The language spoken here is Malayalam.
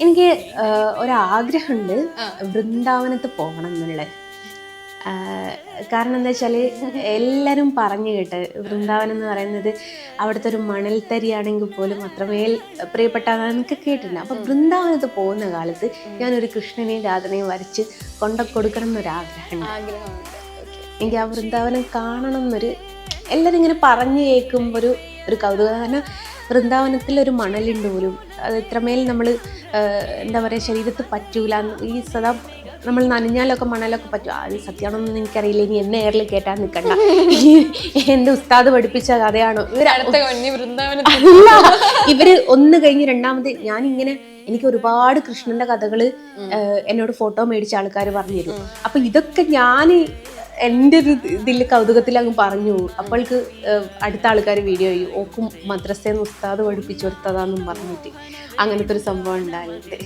എനിക്ക് ഒരാഗ്രഹമുണ്ട് വൃന്ദാവനത്ത് പോകണം എന്നുള്ളത്. കാരണം എന്താ വെച്ചാൽ എല്ലാവരും പറഞ്ഞു കേട്ട് വൃന്ദാവനം എന്ന് പറയുന്നത് അവിടുത്തെ ഒരു മണൽത്തരിയാണെങ്കിൽ പോലും അത്രമേൽ പ്രിയപ്പെട്ടതാണെന്നൊക്കെ കേട്ടിട്ടുണ്ട്. അപ്പം വൃന്ദാവനത്ത് പോകുന്ന കാലത്ത് ഞാനൊരു കൃഷ്ണനെയും രാധനെയും വരച്ച് കൊടുക്കണം എന്നൊരാഗ്രഹമുണ്ട്. എനിക്ക് ആ വൃന്ദാവനം കാണണം എന്നൊരു എല്ലാവരും ഇങ്ങനെ പറഞ്ഞു കേൾക്കുമ്പോൾ ഒരു കൗതുകം. കാരണം വൃന്ദാവനത്തിൽ ഒരു മണലുണ്ട് പോലും, അത് ഇത്രമേൽ നമ്മൾ എന്താ പറയുക ശരീരത്ത് പറ്റൂല. ഈ സദാ നമ്മൾ നനഞ്ഞാലൊക്കെ മണലൊക്കെ പറ്റും. അത് സത്യമാണോന്നൊന്നും എനിക്കറിയില്ല. ഇനി എന്നെ എയറിൽ കേട്ടാൻ നിൽക്കണ്ട. എൻ്റെ ഉസ്താദ് പഠിപ്പിച്ച കഥയാണോ ഇവര് ഒന്ന് കഴിഞ്ഞ് രണ്ടാമത് ഞാനിങ്ങനെ എനിക്ക് ഒരുപാട് കൃഷ്ണന്റെ കഥകൾ എന്നോട് ഫോട്ടോ മേടിച്ച ആൾക്കാർ പറഞ്ഞു തരും. അപ്പൊ ഇതൊക്കെ ഞാൻ എൻ്റെ ഒരു ഇതിൽ കൗതുകത്തിൽ അങ്ങ് പറഞ്ഞു. അപ്പോൾക്ക് അടുത്ത ആൾക്കാർ വീഡിയോ ചെയ്യും, ഓക്കും മദ്രസേന്ന് ഉസ്താദ് പഠിപ്പിച്ചു കൊടുത്തതാന്നും പറഞ്ഞിട്ട് അങ്ങനത്തെ ഒരു സംഭവം ഉണ്ടായിട്ട്.